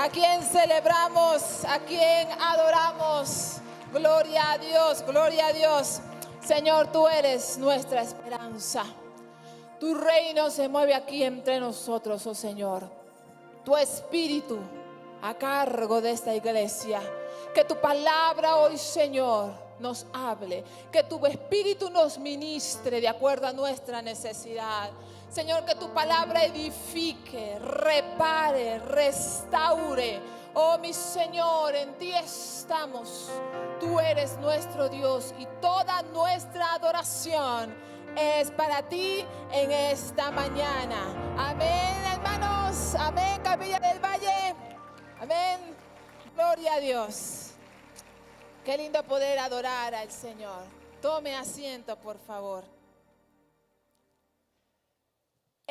a quien celebramos, a quien adoramos. Gloria a Dios, gloria a Dios. Señor, tú eres nuestra esperanza. Tu reino se mueve aquí entre nosotros, oh Señor. Tu espíritu a cargo de esta iglesia. Que tu palabra hoy, Señor, nos hable. Que tu espíritu nos ministre de acuerdo a nuestra necesidad. Señor, que tu palabra edifique, repare, restaure. Oh, mi Señor, en ti estamos. Tú eres nuestro Dios y toda nuestra adoración es para ti en esta mañana. Amén, hermanos. Amén, Capilla del Valle. Amén. Gloria a Dios. Qué lindo poder adorar al Señor. Tome asiento, por favor.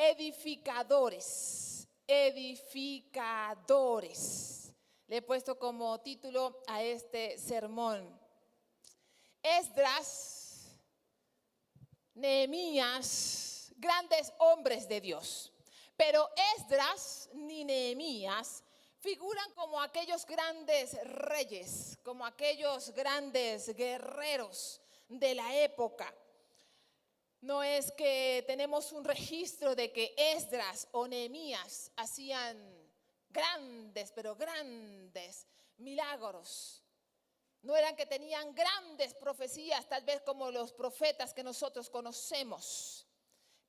Edificadores. Edificadores. Le he puesto como título a este sermón: Esdras, Nehemías, grandes hombres de Dios. Pero Esdras ni Nehemías figuran como aquellos grandes reyes, como aquellos grandes guerreros de la época. No es que tenemos un registro de que Esdras o Nehemías hacían grandes, pero grandes milagros. No eran que tenían grandes profecías, tal vez como los profetas que nosotros conocemos.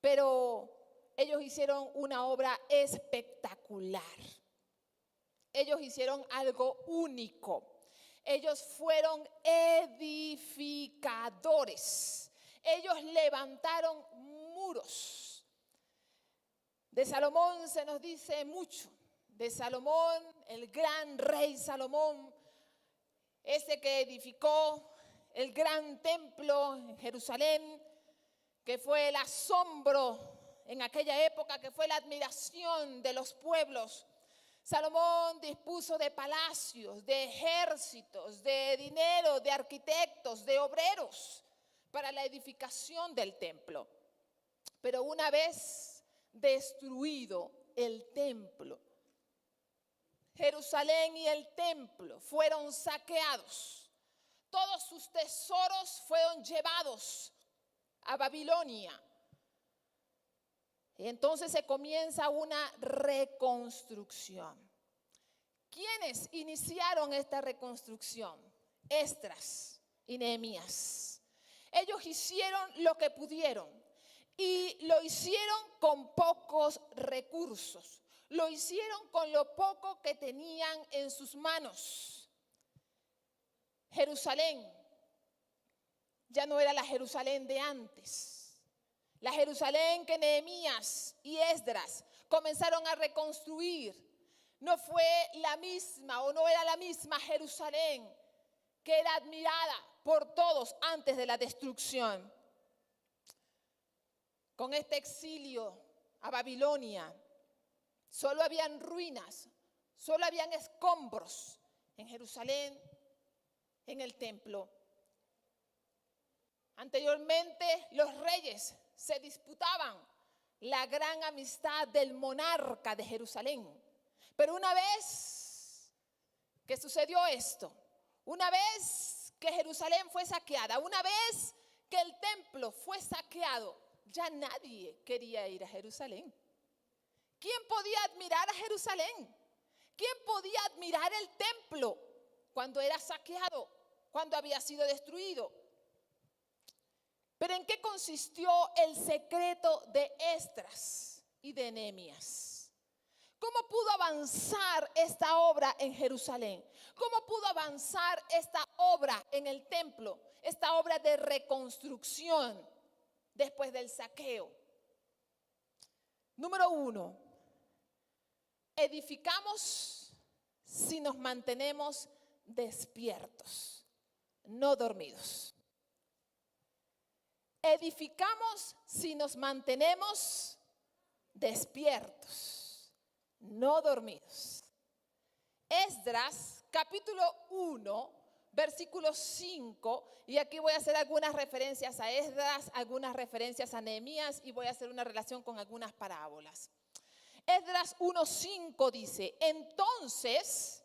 Pero ellos hicieron una obra espectacular. Ellos hicieron algo único. Ellos fueron edificadores. Ellos levantaron muros. De Salomón se nos dice mucho. De Salomón, el gran rey Salomón, ese que edificó el gran templo en Jerusalén, que fue el asombro en aquella época, que fue la admiración de los pueblos. Salomón dispuso de palacios, de ejércitos, de dinero, de arquitectos, de obreros para la edificación del templo. Pero una vez destruido el templo, Jerusalén y el templo fueron saqueados. Todos sus tesoros fueron llevados a Babilonia. Y entonces se comienza una reconstrucción. ¿Quiénes iniciaron esta reconstrucción? Esdras y Nehemías. Ellos hicieron lo que pudieron y lo hicieron con pocos recursos. Lo hicieron con lo poco que tenían en sus manos. Jerusalén ya no era la Jerusalén de antes. La Jerusalén que Nehemías y Esdras comenzaron a reconstruir no fue la misma o no era la misma Jerusalén que era admirada por todos antes de la destrucción. Con este exilio a Babilonia, solo habían ruinas, solo habían escombros en Jerusalén, en el templo. Anteriormente los reyes se disputaban la gran amistad del monarca de Jerusalén. Pero una vez que sucedió esto, una vez que Jerusalén fue saqueada, una vez que el templo fue saqueado, ya nadie quería ir a Jerusalén. ¿Quién podía admirar a Jerusalén? ¿Quién podía admirar el templo cuando era saqueado, cuando había sido destruido? Pero ¿en qué consistió el secreto de Esdras y de Nehemías? ¿Cómo pudo avanzar esta obra en Jerusalén? ¿Cómo pudo avanzar esta obra en el templo? Esta obra de reconstrucción después del saqueo. Número 1, edificamos si nos mantenemos despiertos, no dormidos. Edificamos si nos mantenemos despiertos, no dormidos. Esdras, capítulo 1, versículo 5, y aquí voy a hacer algunas referencias a Esdras, algunas referencias a Nehemías y voy a hacer una relación con algunas parábolas. Esdras 1:5 dice: entonces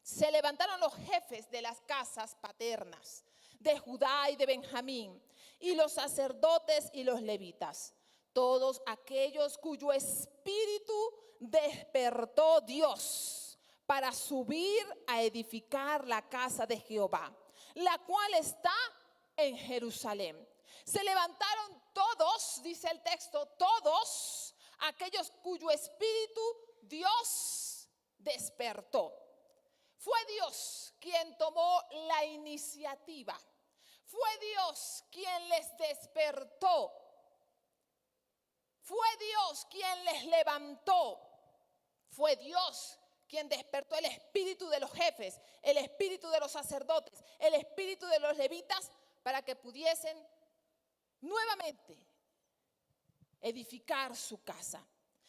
se levantaron los jefes de las casas paternas de Judá y de Benjamín, y los sacerdotes y los levitas, todos aquellos cuyo espíritu despertó Dios para subir a edificar la casa de Jehová, la cual está en Jerusalén. Se levantaron todos, dice el texto, todos aquellos cuyo espíritu Dios despertó. Fue Dios quien tomó la iniciativa. Fue Dios quien les despertó. Fue Dios quien les levantó. Fue Dios quien despertó el espíritu de los jefes, el espíritu de los sacerdotes, el espíritu de los levitas, para que pudiesen nuevamente edificar su casa.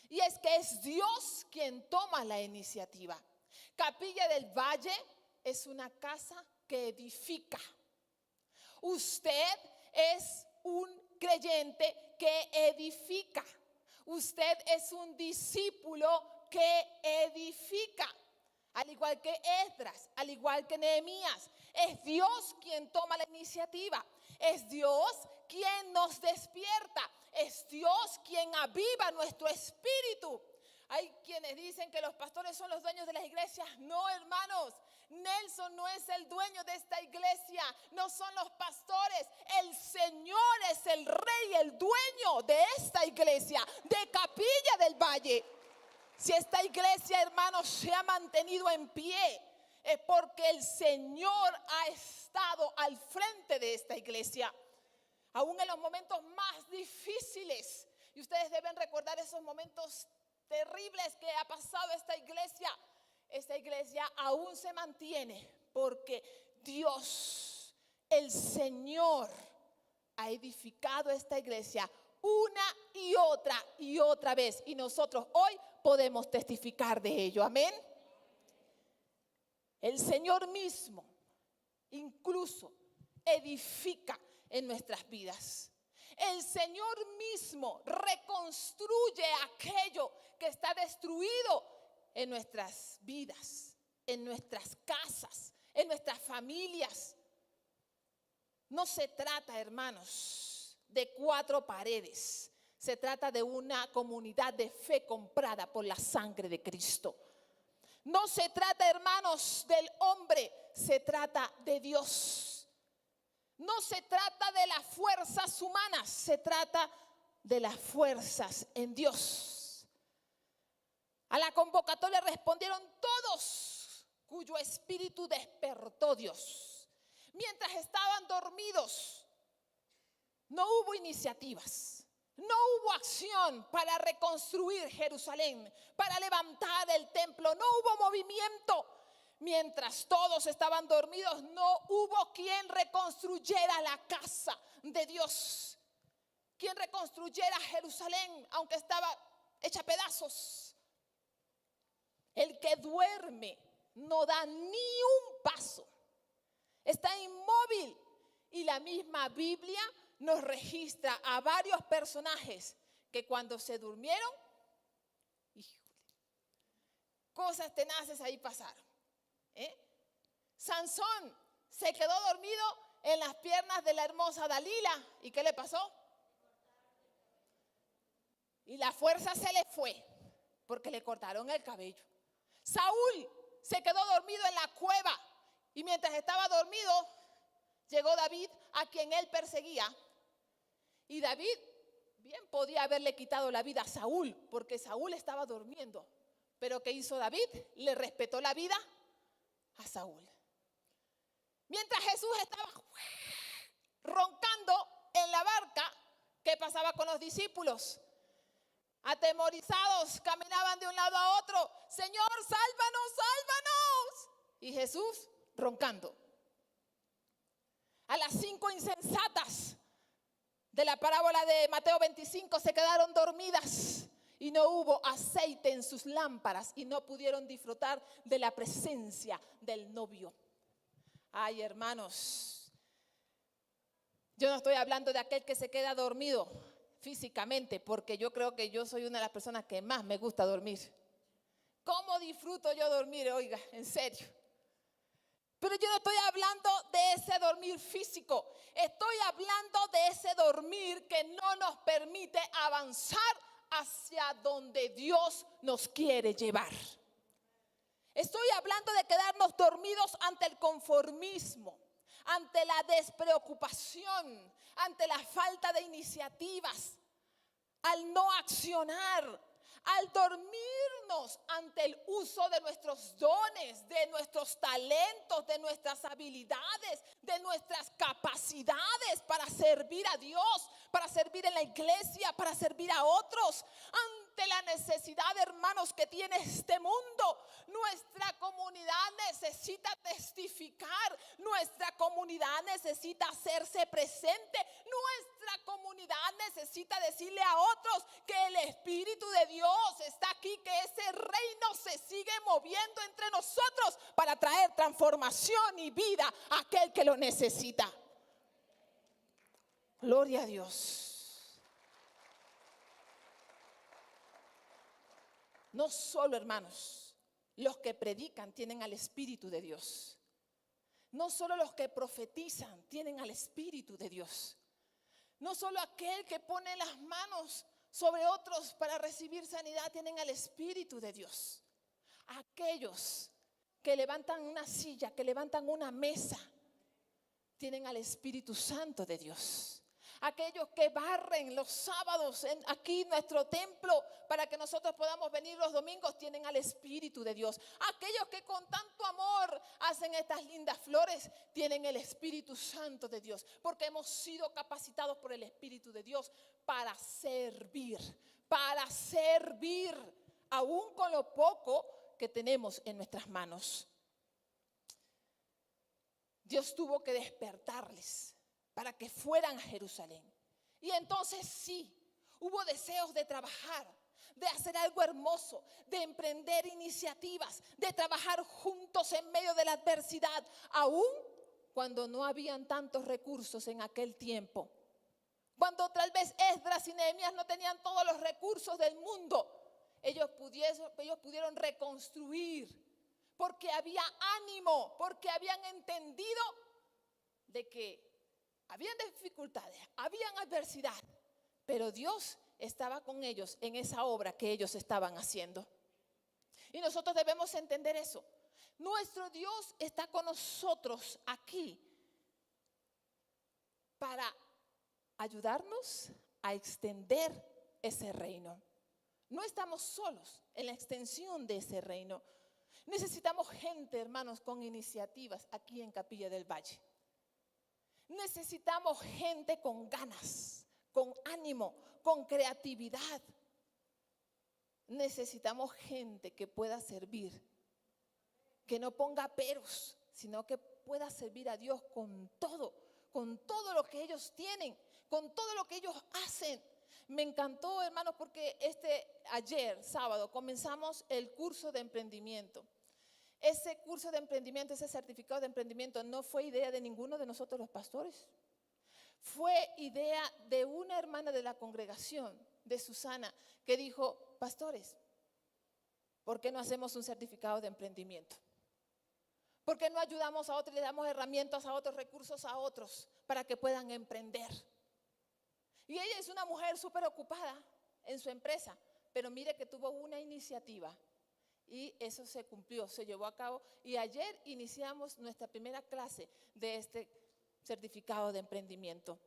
Y es que es Dios quien toma la iniciativa. Capilla del Valle es una casa que edifica. Usted es un creyente que edifica. Usted es un discípulo que edifica. Al igual que Esdras, al igual que Nehemías, es Dios quien toma la iniciativa. Es Dios quien nos despierta. Es Dios quien aviva nuestro espíritu. Hay quienes dicen que los pastores son los dueños de las iglesias. No, hermanos, Nelson no es el dueño de esta iglesia. No son los pastores. El Señor es el rey, el dueño de esta iglesia, de Capilla del Valle. Si esta iglesia, hermanos, se ha mantenido en pie, es porque el Señor ha estado al frente de esta iglesia. Aún en los momentos más difíciles, y ustedes deben recordar esos momentos terribles que ha pasado esta iglesia aún se mantiene porque Dios, el Señor, ha edificado esta iglesia una y otra vez, y nosotros hoy podemos testificar de ello. Amén. El Señor mismo incluso edifica en nuestras vidas. El Señor mismo reconstruye aquello que está destruido en nuestras vidas, en nuestras casas, en nuestras familias. No se trata, hermanos, de 4 paredes. Se trata de una comunidad de fe comprada por la sangre de Cristo. No se trata, hermanos, del hombre, se trata de Dios. No se trata de las fuerzas humanas, se trata de las fuerzas en Dios. A la convocatoria respondieron todos cuyo espíritu despertó Dios. Mientras estaban dormidos, no hubo iniciativas, no hubo acción para reconstruir Jerusalén, para levantar el templo, no hubo movimiento. Mientras todos estaban dormidos, no hubo quien reconstruyera la casa de Dios, quien reconstruyera Jerusalén, aunque estaba hecha pedazos. El que duerme no da ni un paso, está inmóvil. Y la misma Biblia nos registra a varios personajes que cuando se durmieron, cosas tenaces ahí pasaron. Sansón se quedó dormido en las piernas de la hermosa Dalila. ¿Y qué le pasó? Y la fuerza se le fue porque le cortaron el cabello. Saúl se quedó dormido en la cueva y mientras estaba dormido llegó David, a quien él perseguía. Y David bien podía haberle quitado la vida a Saúl porque Saúl estaba durmiendo. Pero ¿qué hizo David? Le respetó la vida a Saúl. Mientras Jesús estaba roncando en la barca, ¿qué pasaba con los discípulos? Atemorizados, caminaban de un lado a otro. Señor, sálvanos, sálvanos. Y Jesús roncando. A las 5 insensatas de la parábola de Mateo 25 se quedaron dormidas y no hubo aceite en sus lámparas y no pudieron disfrutar de la presencia del novio. Ay, hermanos, yo no estoy hablando de aquel que se queda dormido físicamente, porque yo creo que yo soy una de las personas que más me gusta dormir. ¿Cómo disfruto yo dormir? Oiga, en serio. Pero yo no estoy hablando de ese dormir físico. Estoy hablando de ese dormir que no nos permite avanzar hacia donde Dios nos quiere llevar. Estoy hablando de quedarnos dormidos ante el conformismo, ante la despreocupación, ante la falta de iniciativas, al no accionar, al dormirnos ante el uso de nuestros dones, de nuestros talentos, de nuestras habilidades, de nuestras capacidades para servir a Dios, para servir en la iglesia, para servir a otros, ante la necesidad, hermanos, que tiene este mundo. Nuestra comunidad necesita testificar, nuestra comunidad necesita hacerse presente, nuestra comunidad necesita decirle a otros que el Espíritu de Dios está aquí, que ese reino se sigue moviendo entre nosotros para traer transformación y vida a aquel que lo necesita. Gloria a Dios. No solo, hermanos, los que predican tienen al Espíritu de Dios. No solo los que profetizan tienen al Espíritu de Dios. No solo aquel que pone las manos sobre otros para recibir sanidad tienen al Espíritu de Dios. Aquellos que levantan una silla, que levantan una mesa, tienen al Espíritu Santo de Dios. Aquellos que barren los sábados aquí en nuestro templo para que nosotros podamos venir los domingos tienen al Espíritu de Dios. Aquellos que con tanto amor hacen estas lindas flores tienen el Espíritu Santo de Dios, porque hemos sido capacitados por el Espíritu de Dios para servir, aún con lo poco que tenemos en nuestras manos. Dios tuvo que despertarles para que fueran a Jerusalén. Y entonces sí, hubo deseos de trabajar, de hacer algo hermoso, de emprender iniciativas, de trabajar juntos en medio de la adversidad, aún cuando no habían tantos recursos en aquel tiempo. Cuando tal vez Esdras y Nehemías no tenían todos los recursos del mundo, ellos pudieron reconstruir, porque había ánimo, porque habían entendido de que habían dificultades, habían adversidad, pero Dios estaba con ellos en esa obra que ellos estaban haciendo. Y nosotros debemos entender eso. Nuestro Dios está con nosotros aquí para ayudarnos a extender ese reino. No estamos solos en la extensión de ese reino. Necesitamos gente, hermanos, con iniciativas aquí en Capilla del Valle. Necesitamos gente con ganas, con ánimo, con creatividad. Necesitamos gente que pueda servir, que no ponga peros, sino que pueda servir a Dios con todo lo que ellos tienen, con todo lo que ellos hacen. Me encantó, hermanos, porque ayer, sábado, comenzamos el curso de emprendimiento. Ese curso de emprendimiento, ese certificado de emprendimiento no fue idea de ninguno de nosotros los pastores. Fue idea de una hermana de la congregación, de Susana, que dijo: pastores, ¿por qué no hacemos un certificado de emprendimiento? ¿Por qué no ayudamos a otros y le damos herramientas a otros, recursos a otros para que puedan emprender? Y ella es una mujer súper ocupada en su empresa, pero mire que tuvo una iniciativa. Y eso se cumplió, se llevó a cabo. Y ayer iniciamos nuestra primera clase de este certificado de emprendimiento.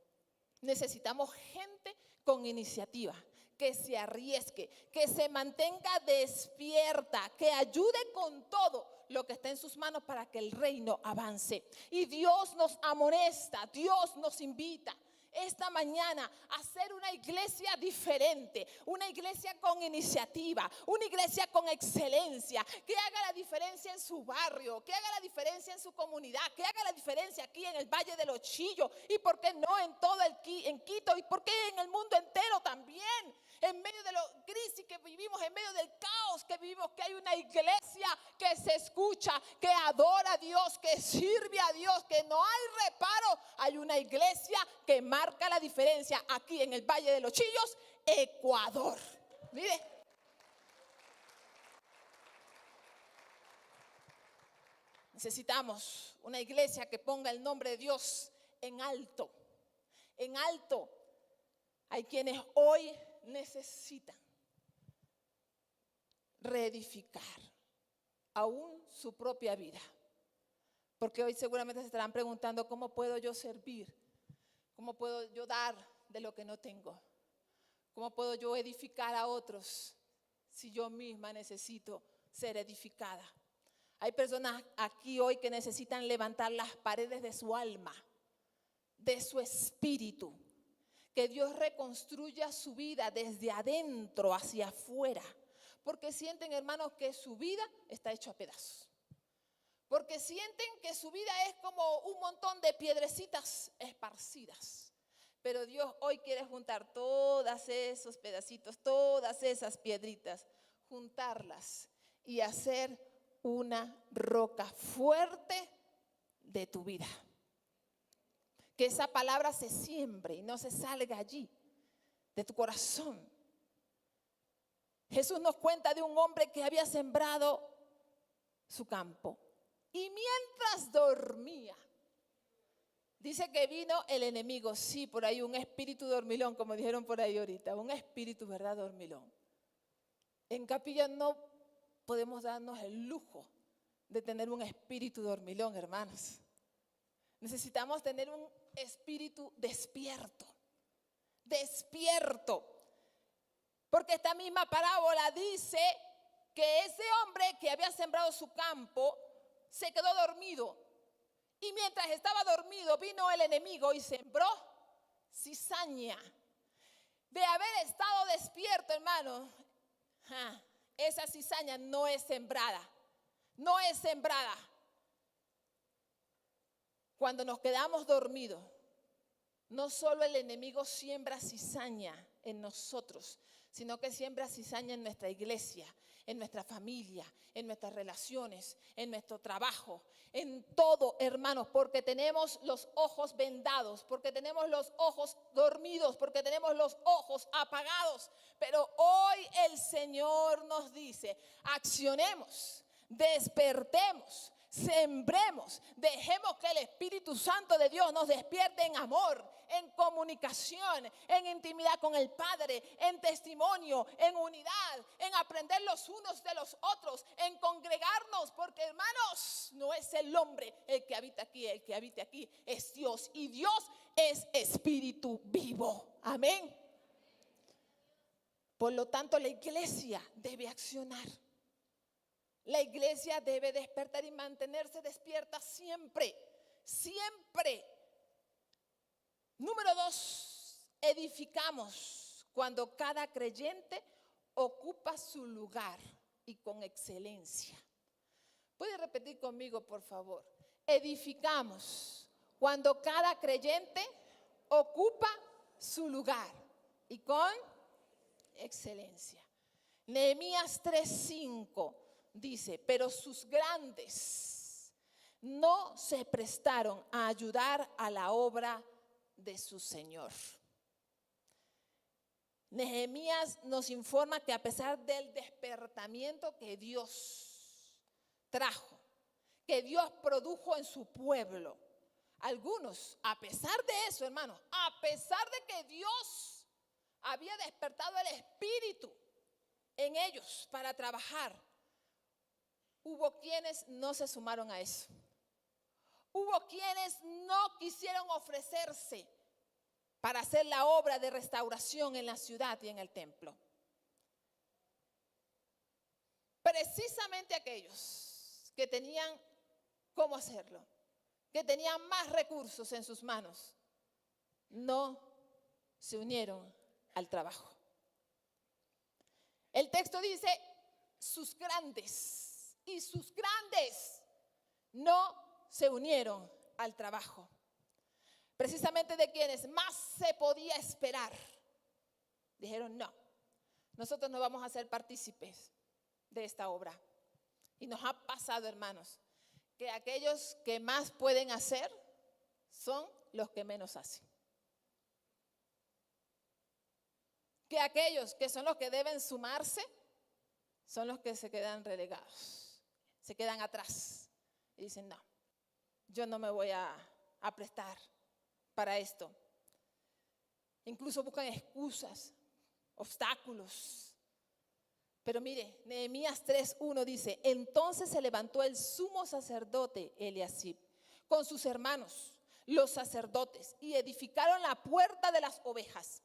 Necesitamos gente con iniciativa, que se arriesgue, que se mantenga despierta, que ayude con todo lo que está en sus manos para que el reino avance. Y Dios nos amonesta, Dios nos invita esta mañana a ser una iglesia diferente, una iglesia con iniciativa, una iglesia con excelencia, que haga la diferencia en su barrio, que haga la diferencia en su comunidad, que haga la diferencia aquí en el Valle de los Chillos y por qué no en todo en Quito y por qué en el mundo entero también. En medio de la crisis que vivimos, en medio del caos que vivimos, que hay una iglesia que se escucha, que adora a Dios, que sirve a Dios, que no hay reparo. Hay una iglesia que marca la diferencia aquí en el Valle de los Chillos, Ecuador. Mire. Necesitamos una iglesia que ponga el nombre de Dios en alto. En alto. Hay quienes hoy necesitan reedificar aún su propia vida. Porque hoy seguramente se estarán preguntando, ¿cómo puedo yo servir? ¿Cómo puedo yo dar de lo que no tengo? ¿Cómo puedo yo edificar a otros si yo misma necesito ser edificada? Hay personas aquí hoy que necesitan levantar las paredes de su alma, de su espíritu. Que Dios reconstruya su vida desde adentro hacia afuera. Porque sienten, hermanos, que su vida está hecha a pedazos. Porque sienten que su vida es como un montón de piedrecitas esparcidas. Pero Dios hoy quiere juntar todos esos pedacitos, todas esas piedritas, juntarlas y hacer una roca fuerte de tu vida. Que esa palabra se siembre y no se salga allí de tu corazón. Jesús nos cuenta de un hombre que había sembrado su campo y mientras dormía, dice que vino el enemigo. Sí, por ahí un espíritu dormilón, como dijeron por ahí ahorita, un espíritu, ¿verdad? Dormilón. En Capilla no podemos darnos el lujo de tener un espíritu dormilón, hermanos. Necesitamos tener un espíritu despierto, despierto. Porque esta misma parábola dice que ese hombre que había sembrado su campo se quedó dormido. Y mientras estaba dormido vino el enemigo y sembró cizaña. De haber estado despierto, hermano, esa cizaña no es sembrada. No es sembrada. Cuando nos quedamos dormidos, no solo el enemigo siembra cizaña en nosotros, sino que siembra cizaña en nuestra iglesia, en nuestra familia, en nuestras relaciones, en nuestro trabajo, en todo, hermanos, porque tenemos los ojos vendados, porque tenemos los ojos dormidos, porque tenemos los ojos apagados. Pero hoy el Señor nos dice, accionemos, despertemos, sembremos, dejemos que el Espíritu Santo de Dios nos despierte en amor, en comunicación, en intimidad con el Padre, en testimonio, en unidad, en aprender los unos de los otros, en congregarnos, porque hermanos, no es el hombre el que habita aquí, el que habita aquí es Dios, y Dios es espíritu vivo. Amén. Por lo tanto, la iglesia debe accionar. La iglesia debe despertar y mantenerse despierta siempre, siempre. Número 2, edificamos cuando cada creyente ocupa su lugar y con excelencia. ¿Puede repetir conmigo, por favor? Edificamos cuando cada creyente ocupa su lugar y con excelencia. Nehemías 3:5 dice, pero sus grandes no se prestaron a ayudar a la obra de su Señor. Nehemías nos informa que a pesar del despertamiento que Dios trajo, que Dios produjo en su pueblo, algunos, a pesar de eso, hermanos, a pesar de que Dios había despertado el espíritu en ellos para trabajar, hubo quienes no se sumaron a eso. Hubo quienes no quisieron ofrecerse para hacer la obra de restauración en la ciudad y en el templo. Precisamente aquellos que tenían cómo hacerlo, que tenían más recursos en sus manos, no se unieron al trabajo. El texto dice, sus grandes. Y sus grandes no se unieron al trabajo. Precisamente de quienes más se podía esperar. Dijeron, no, nosotros no vamos a ser partícipes de esta obra. Y nos ha pasado, hermanos, que aquellos que más pueden hacer son los que menos hacen. que aquellos que son los que deben sumarse son los que se quedan relegados, se quedan atrás y dicen, no, yo no me voy a prestar para esto. Incluso buscan excusas, obstáculos. Pero mire, Nehemías 3:1 dice, entonces se levantó el sumo sacerdote Eliasib con sus hermanos, los sacerdotes, y edificaron la puerta de las ovejas.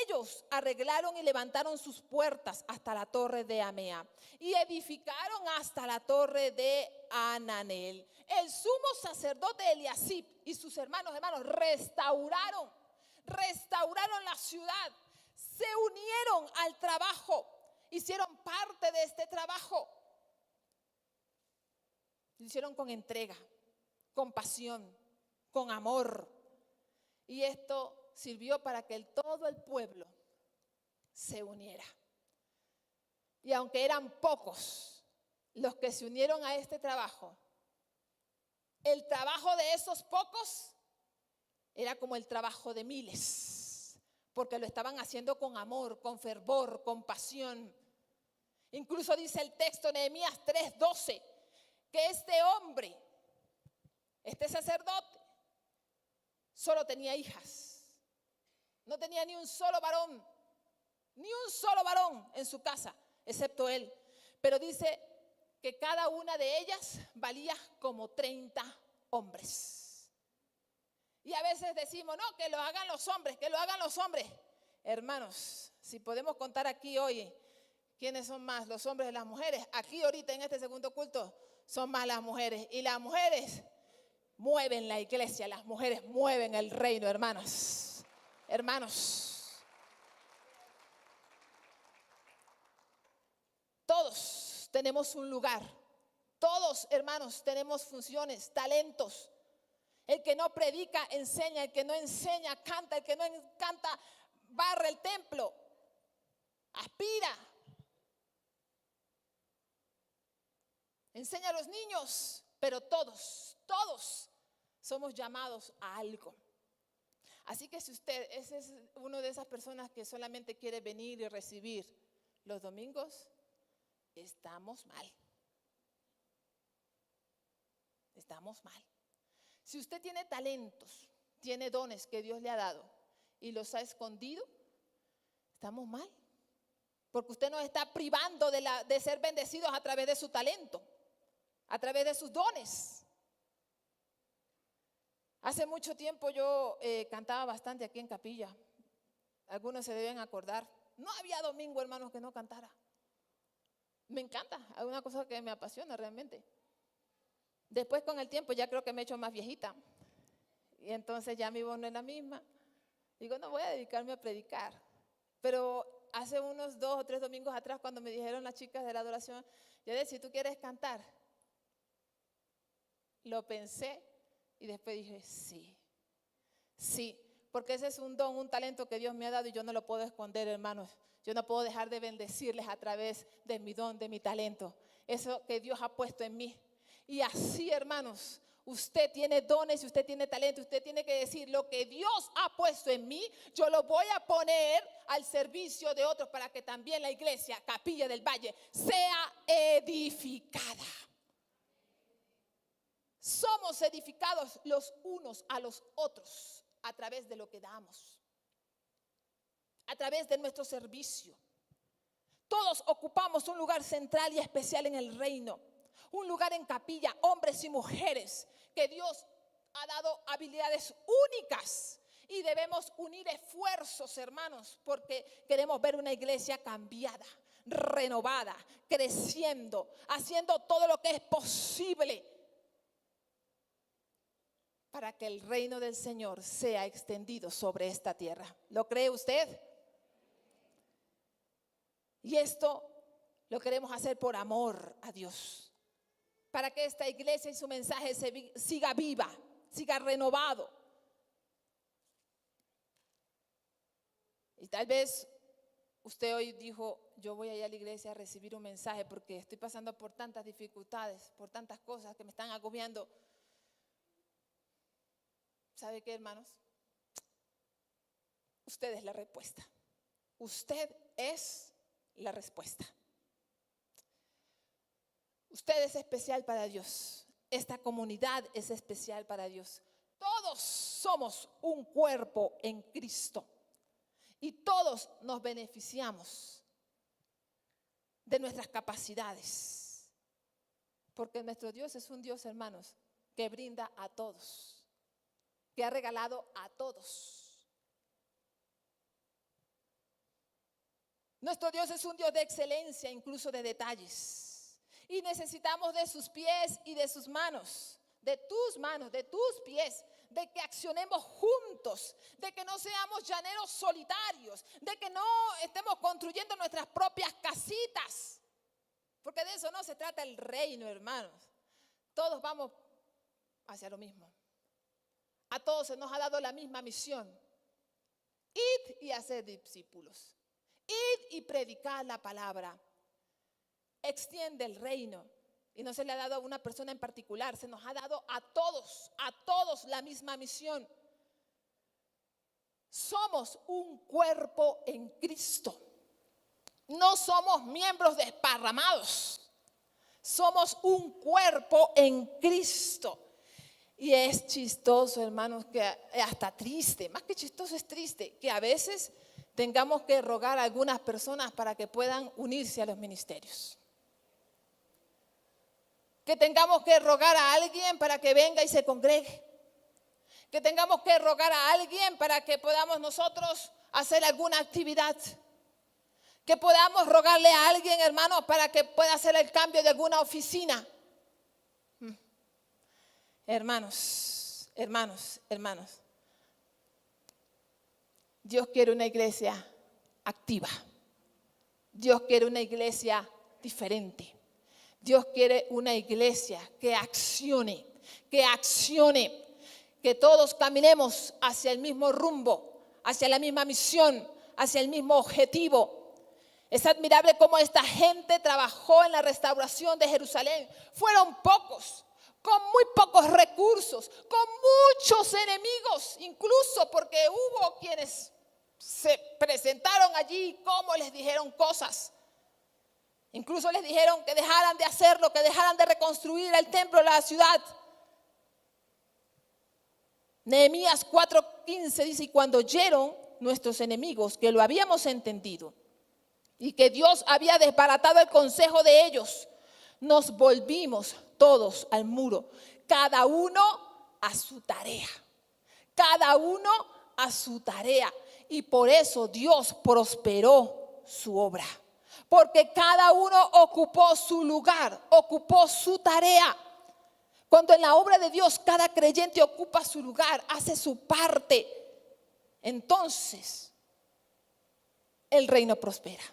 Ellos arreglaron y levantaron sus puertas hasta la torre de Amea y edificaron hasta la torre de Ananel. El sumo sacerdote Eliasib y sus hermanos restauraron la ciudad, se unieron al trabajo, hicieron parte de este trabajo. Lo hicieron con entrega, con pasión, con amor. Y esto sirvió para que todo el pueblo se uniera. Y aunque eran pocos los que se unieron a este trabajo, el trabajo de esos pocos era como el trabajo de miles, porque lo estaban haciendo con amor, con fervor, con pasión. Incluso dice el texto Nehemías 3:12, que este hombre, este sacerdote, solo tenía hijas. No tenía ni un solo varón en su casa, excepto él. Pero dice que cada una de ellas valía como 30 hombres. Y a veces decimos, no, que lo hagan los hombres, que lo hagan los hombres. Hermanos, si podemos contar aquí hoy, ¿quiénes son más, los hombres o las mujeres? Aquí ahorita en este segundo culto son más las mujeres. Y las mujeres mueven la iglesia, las mujeres mueven el reino, hermanos. Hermanos, todos tenemos un lugar, todos, hermanos, tenemos funciones, talentos. El que no predica, enseña, el que no enseña, canta, el que no canta, barre el templo, aspira, enseña a los niños, pero todos somos llamados a algo. Así que si usted ese es uno de esas personas que solamente quiere venir y recibir los domingos, estamos mal. Estamos mal. Si usted tiene talentos, tiene dones que Dios le ha dado y los ha escondido, estamos mal. Porque usted nos está privando de ser bendecidos a través de su talento, a través de sus dones. Hace mucho tiempo yo cantaba bastante aquí en Capilla. Algunos se deben acordar. No había domingo, hermanos, que no cantara. Me encanta, es una cosa que me apasiona realmente. Después con el tiempo ya creo que me he hecho más viejita. Y entonces ya mi voz no es la misma. Digo, no voy a dedicarme a predicar. Pero hace unos 2 o 3 domingos atrás, cuando me dijeron las chicas de la adoración, yo decía, si tú quieres cantar. Lo pensé. Y después dije, sí, porque ese es un don, un talento que Dios me ha dado y yo no lo puedo esconder, hermanos. Yo no puedo dejar de bendecirles a través de mi don, de mi talento. Eso que Dios ha puesto en mí. Y así, hermanos, usted tiene dones y usted tiene talento. Usted tiene que decir, lo que Dios ha puesto en mí, yo lo voy a poner al servicio de otros para que también la iglesia, Capilla del Valle, sea edificada. Somos edificados los unos a los otros a través de lo que damos, a través de nuestro servicio. Todos ocupamos un lugar central y especial en el reino, un lugar en Capilla, hombres y mujeres, que Dios ha dado habilidades únicas y debemos unir esfuerzos, hermanos, porque queremos ver una iglesia cambiada, renovada, creciendo, haciendo todo lo que es posible para que el reino del Señor sea extendido sobre esta tierra. ¿Lo cree usted? Y esto lo queremos hacer por amor a Dios, para que esta iglesia y su mensaje siga viva, siga renovado. Y tal vez usted hoy dijo, yo voy a ir a la iglesia a recibir un mensaje porque estoy pasando por tantas dificultades, por tantas cosas que me están agobiando. ¿Sabe qué, hermanos? Usted es la respuesta. Usted es la respuesta. Usted es especial para Dios. Esta comunidad es especial para Dios. Todos somos un cuerpo en Cristo y todos nos beneficiamos de nuestras capacidades, porque nuestro Dios es un Dios, hermanos, que brinda a todos, que ha regalado a todos. Nuestro Dios es un Dios de excelencia, incluso de detalles, y necesitamos de sus pies y de sus manos, de tus pies, de que accionemos juntos, de que no seamos llaneros solitarios, de que no estemos construyendo nuestras propias casitas, porque de eso no se trata el reino, hermanos. Todos vamos hacia lo mismo. A todos se nos ha dado la misma misión: id y hacer discípulos, id y predicar la palabra, extiende el reino. Y no se le ha dado a una persona en particular, se nos ha dado a todos la misma misión. Somos un cuerpo en Cristo. No somos miembros desparramados. Somos un cuerpo en Cristo. Y es chistoso, hermanos, que hasta triste, más que chistoso es triste, que a veces tengamos que rogar a algunas personas para que puedan unirse a los ministerios. Que tengamos que rogar a alguien para que venga y se congregue. Que tengamos que rogar a alguien para que podamos nosotros hacer alguna actividad. Que podamos rogarle a alguien, hermanos, para que pueda hacer el cambio de alguna oficina. Hermanos. Dios quiere una iglesia activa. Dios quiere una iglesia diferente. Dios quiere una iglesia que accione, que todos caminemos hacia el mismo rumbo, hacia la misma misión, hacia el mismo objetivo. Es admirable cómo esta gente trabajó en la restauración de Jerusalén. Fueron pocos, con muy pocos recursos, con muchos enemigos, incluso porque hubo quienes se presentaron allí, como les dijeron cosas. Incluso les dijeron que dejaran de hacerlo, que dejaran de reconstruir el templo de la ciudad. Nehemías 4:15 dice: y cuando oyeron nuestros enemigos que lo habíamos entendido y que Dios había desbaratado el consejo de ellos, nos volvimos todos al muro, cada uno a su tarea. Cada uno a su tarea. Y por eso Dios prosperó su obra. Porque cada uno ocupó su lugar, ocupó su tarea. Cuando en la obra de Dios cada creyente ocupa su lugar, hace su parte, entonces el reino prospera.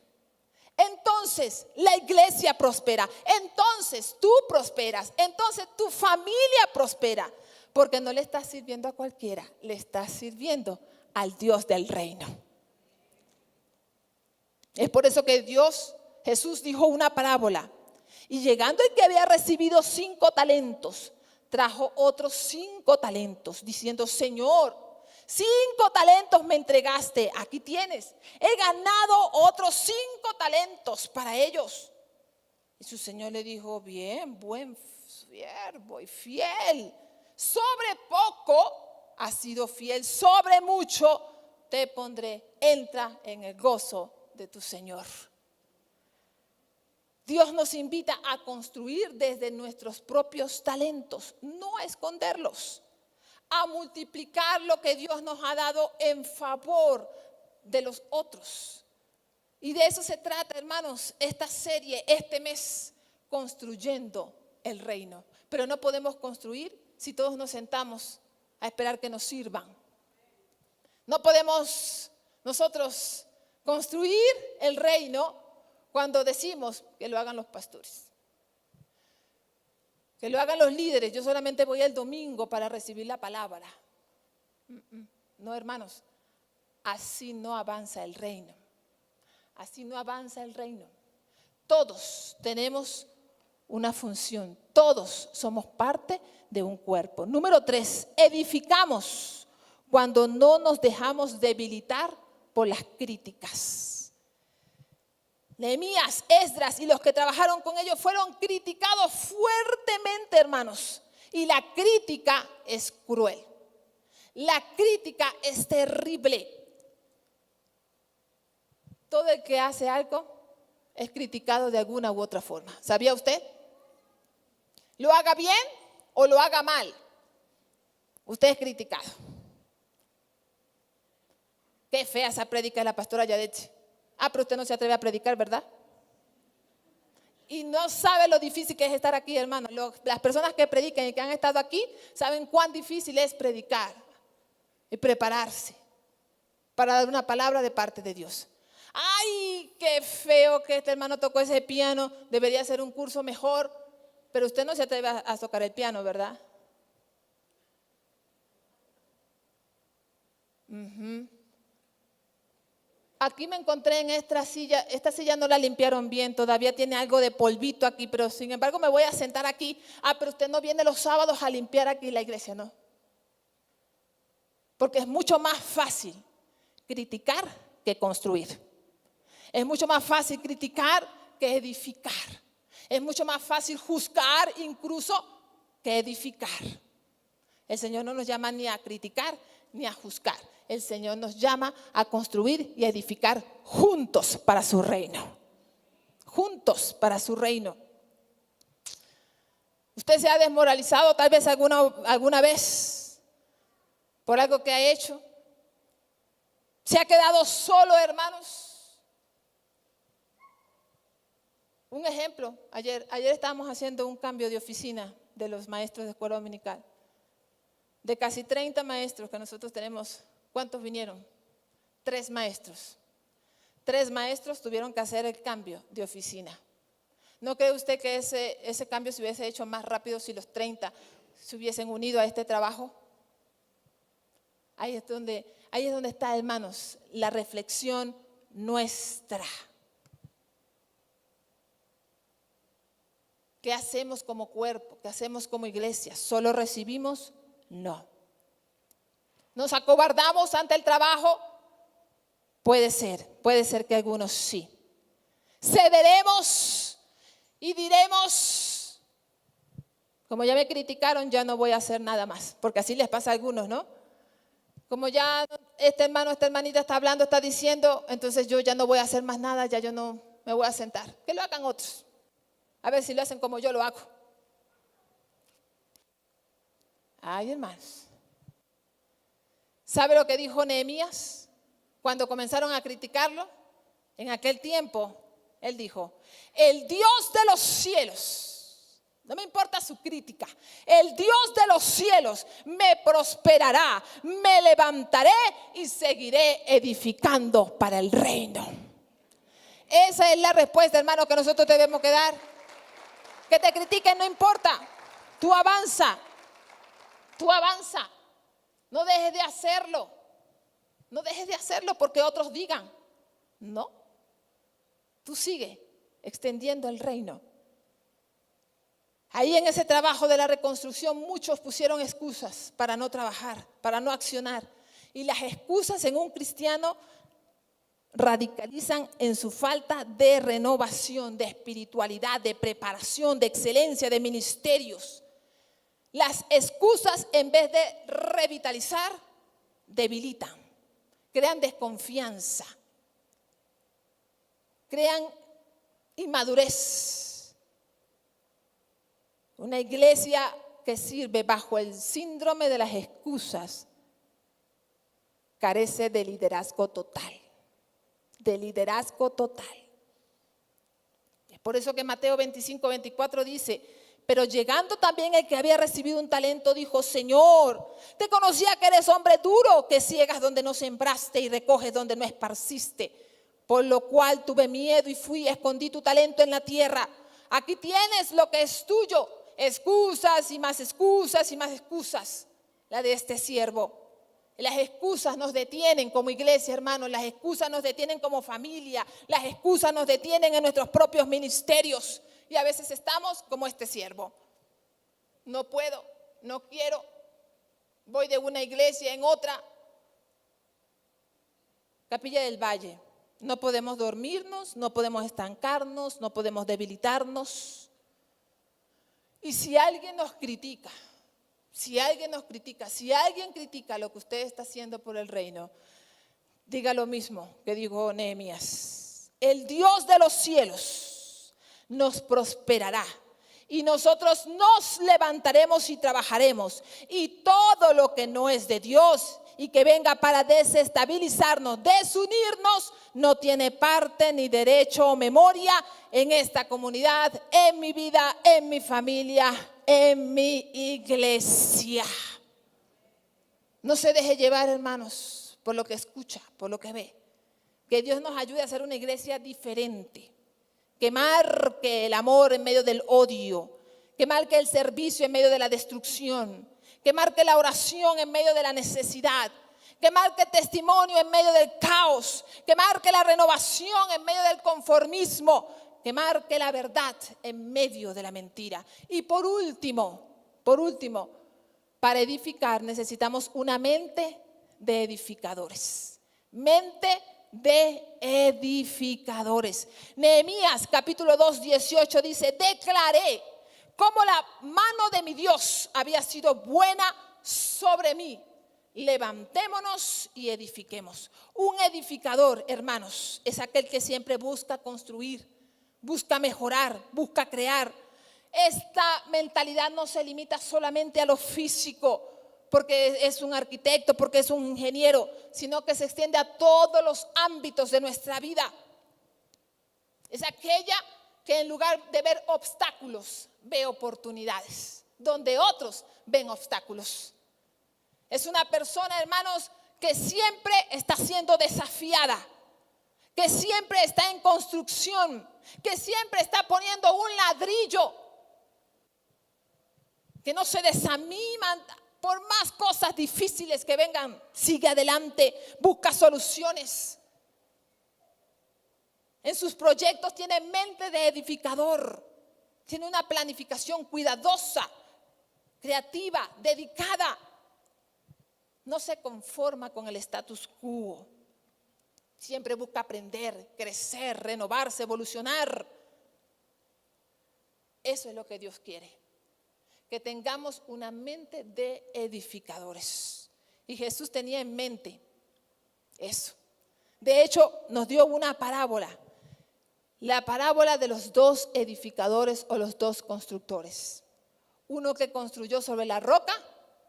Entonces la iglesia prospera. Entonces tú prosperas. Entonces tu familia prospera. Porque no le estás sirviendo a cualquiera, le estás sirviendo al Dios del reino. Es por eso que Jesús dijo una parábola. Y llegando el que había recibido 5 talentos, trajo otros 5 talentos, diciendo: Señor, 5 talentos me entregaste, aquí tienes. He ganado otros 5 talentos para ellos. Y su Señor le dijo: bien, buen siervo y fiel. Sobre poco has sido fiel, sobre mucho te pondré. Entra en el gozo de tu Señor. Dios nos invita a construir desde nuestros propios talentos, no a esconderlos, a multiplicar lo que Dios nos ha dado en favor de los otros. Y de eso se trata, hermanos, esta serie, este mes, construyendo el reino. Pero no podemos construir si todos nos sentamos a esperar que nos sirvan. No podemos nosotros construir el reino cuando decimos que lo hagan los pastores, que lo hagan los líderes. Yo solamente voy el domingo para recibir la palabra. No, hermanos, así no avanza el reino. Así no avanza el reino. Todos tenemos una función. Todos somos parte de un cuerpo. Número 3, edificamos cuando no nos dejamos debilitar por las críticas. Nehemías, Esdras y los que trabajaron con ellos fueron criticados fuertemente, hermanos. Y la crítica es cruel. La crítica es terrible. Todo el que hace algo es criticado de alguna u otra forma. ¿Sabía usted? Lo haga bien o lo haga mal, usted es criticado. Qué fea esa prédica de la pastora Yadechi. Pero usted no se atreve a predicar, ¿verdad? Y no sabe lo difícil que es estar aquí, hermano. Las personas que predican y que han estado aquí saben cuán difícil es predicar y prepararse para dar una palabra de parte de Dios. Ay, qué feo que este hermano tocó ese piano. Debería ser un curso mejor. Pero usted no se atreve a tocar el piano, ¿verdad? Aquí me encontré en esta silla no la limpiaron bien, todavía tiene algo de polvito aquí, pero sin embargo me voy a sentar aquí. Pero usted no viene los sábados a limpiar aquí la iglesia, ¿no? Porque es mucho más fácil criticar que construir. Es mucho más fácil criticar que edificar. Es mucho más fácil juzgar incluso que edificar. El Señor no nos llama ni a criticar ni a juzgar. El Señor nos llama a construir y a edificar juntos para su reino. Juntos para su reino. Usted se ha desmoralizado tal vez alguna vez por algo que ha hecho. Se ha quedado solo, hermanos. Un ejemplo, ayer estábamos haciendo un cambio de oficina de los maestros de escuela dominical. De casi 30 maestros que nosotros tenemos, ¿cuántos vinieron? 3 maestros. 3 maestros tuvieron que hacer el cambio de oficina. ¿No cree usted que ese cambio se hubiese hecho más rápido si los 30 se hubiesen unido a este trabajo? Ahí es donde está, hermanos, la reflexión nuestra. ¿Qué hacemos como cuerpo? ¿Qué hacemos como iglesia? ¿Solo recibimos? No. ¿Nos acobardamos ante el trabajo? Puede ser que algunos sí. Cederemos y diremos, como ya me criticaron, ya no voy a hacer nada más, porque así les pasa a algunos, ¿no? Como ya este hermano, esta hermanita está hablando, está diciendo, entonces yo ya no voy a hacer más nada, ya yo no me voy a sentar. Que lo hagan otros. A ver si lo hacen como yo lo hago. Ay, hermanos. ¿Sabe lo que dijo Nehemías cuando comenzaron a criticarlo? En aquel tiempo, él dijo, el Dios de los cielos, no me importa su crítica, el Dios de los cielos me prosperará, me levantaré y seguiré edificando para el reino. Esa es la respuesta, hermano, que nosotros debemos que dar. Que te critiquen no importa, tú avanza, no dejes de hacerlo, porque otros digan, no, tú sigue extendiendo el reino. Ahí en ese trabajo de la reconstrucción muchos pusieron excusas para no trabajar, para no accionar, y las excusas en un cristiano radicalizan en su falta de renovación, de espiritualidad, de preparación, de excelencia, de ministerios. Las excusas, en vez de revitalizar, debilitan, crean desconfianza, crean inmadurez. Una iglesia que sirve bajo el síndrome de las excusas carece de liderazgo total. De liderazgo total. Es por eso que Mateo 25:24 dice, pero llegando también el que había recibido un talento, dijo, Señor, te conocía que eres hombre duro, que ciegas donde no sembraste y recoges donde no esparciste. Por lo cual tuve miedo y fui y escondí tu talento en la tierra. Aquí tienes lo que es tuyo. Excusas y más excusas y más excusas. La de este siervo. Las excusas nos detienen como iglesia, hermanos. Las excusas nos detienen como familia. Las excusas nos detienen en nuestros propios ministerios. Y a veces estamos como este siervo. No puedo, no quiero. Voy de una iglesia en otra. Capilla del Valle. No podemos dormirnos, no podemos estancarnos, no podemos debilitarnos. Y si alguien nos critica, si alguien critica lo que usted está haciendo por el reino, diga lo mismo que dijo Nehemías. El Dios de los cielos nos prosperará y nosotros nos levantaremos y trabajaremos. Y todo lo que no es de Dios y que venga para desestabilizarnos, desunirnos, no tiene parte ni derecho o memoria en esta comunidad, en mi vida, en mi familia, en mi iglesia. No se deje llevar, hermanos, por lo que escucha, por lo que ve. Que Dios nos ayude a ser una iglesia diferente, que marque el amor en medio del odio, que marque el servicio en medio de la destrucción, que marque la oración en medio de la necesidad, que marque testimonio en medio del caos, que marque la renovación en medio del conformismo, que marque la verdad en medio de la mentira. Y por último, para edificar necesitamos una mente de edificadores. Mente de edificadores. Nehemías capítulo 2, 18 dice: declaré cómo la mano de mi Dios había sido buena sobre mí. Levantémonos y edifiquemos. Un edificador, hermanos, es aquel que siempre busca construir, busca mejorar, busca crear. Esta mentalidad no se limita solamente a lo físico, porque es un arquitecto, porque es un ingeniero, sino que se extiende a todos los ámbitos de nuestra vida. Es aquella que en lugar de ver obstáculos, ve oportunidades, donde otros ven obstáculos. Es una persona, hermanos, que siempre está siendo desafiada, que siempre está en construcción, que siempre está poniendo un ladrillo, que no se desaniman por más cosas difíciles que vengan. Sigue adelante, busca soluciones. En sus proyectos tiene mente de edificador, tiene una planificación cuidadosa, creativa, dedicada. No se conforma con el status quo. Siempre busca aprender, crecer, renovarse, evolucionar. Eso es lo que Dios quiere. Que tengamos una mente de edificadores. Y Jesús tenía en mente eso. De hecho, nos dio una parábola. La parábola de los dos edificadores o los dos constructores. Uno que construyó sobre la roca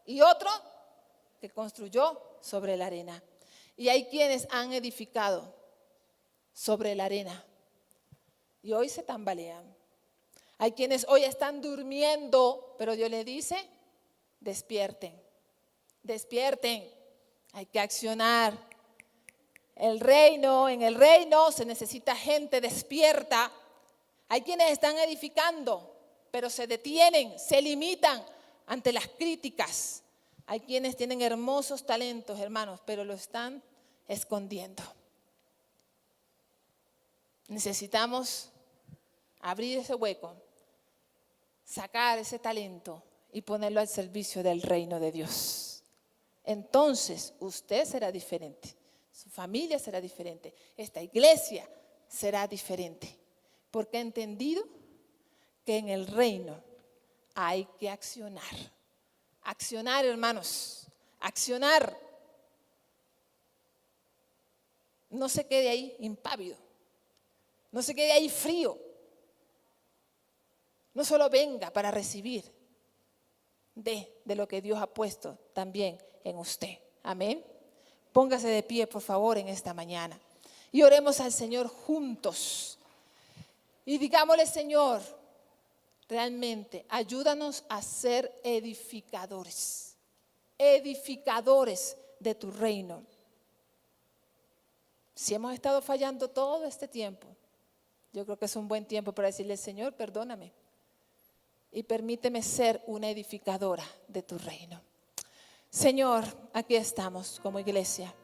y otro que construyó sobre la arena. Y hay quienes han edificado sobre la arena y hoy se tambalean. Hay quienes hoy están durmiendo, pero Dios les dice: despierten, despierten, hay que accionar. En el reino se necesita gente despierta. Hay quienes están edificando, pero se detienen, se limitan ante las críticas. Hay quienes tienen hermosos talentos, hermanos, pero lo están escondiendo. Necesitamos abrir ese hueco, sacar ese talento y ponerlo al servicio del reino de Dios. Entonces usted será diferente, su familia será diferente, esta iglesia será diferente, porque ha entendido que en el reino hay que accionar. Accionar, hermanos, accionar. No se quede ahí impávido, no se quede ahí frío. No solo venga para recibir de lo que Dios ha puesto también en usted. Amén. Póngase de pie, por favor, en esta mañana y oremos al Señor juntos y digámosle: Señor, realmente ayúdanos a ser edificadores, edificadores de tu reino. Si hemos estado fallando todo este tiempo, yo creo que es un buen tiempo para decirle: Señor, perdóname y permíteme ser una edificadora de tu reino. Señor, aquí estamos como iglesia.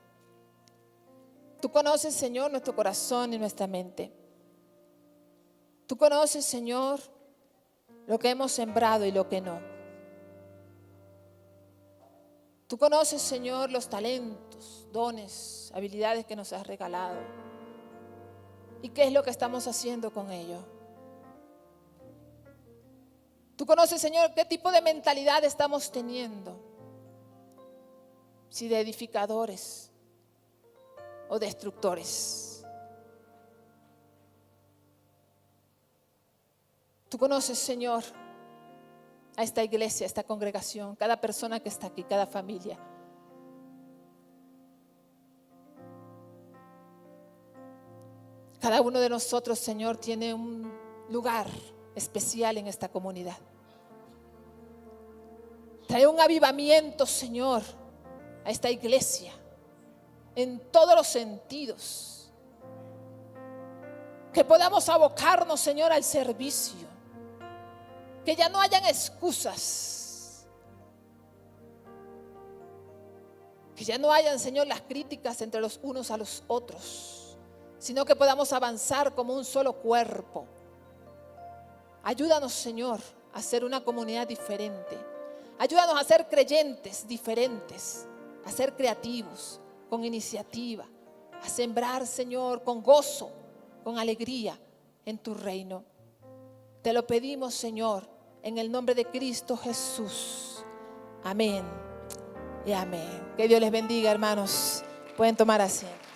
Tú conoces, Señor, nuestro corazón y nuestra mente. Tú conoces, Señor, lo que hemos sembrado y lo que no. Tú conoces, Señor, los talentos, dones, habilidades que nos has regalado. ¿Y qué es lo que estamos haciendo con ello? Tú conoces, Señor, qué tipo de mentalidad estamos teniendo. Si de edificadores o destructores. Tú conoces, Señor, a esta iglesia, a esta congregación, cada persona que está aquí, cada familia. Cada uno de nosotros, Señor, tiene un lugar especial en esta comunidad. Trae un avivamiento, Señor, a esta iglesia, en todos los sentidos. Que podamos abocarnos, Señor, al servicio. Que ya no hayan excusas. Que ya no hayan, Señor, las críticas entre los unos a los otros, sino que podamos avanzar como un solo cuerpo. Ayúdanos, Señor, a ser una comunidad diferente. Ayúdanos a ser creyentes diferentes, a ser creativos, con iniciativa, a sembrar, Señor, con gozo, con alegría en tu reino. Te lo pedimos, Señor, en el nombre de Cristo Jesús. Amén y amén. Que Dios les bendiga, hermanos. Pueden tomar asiento.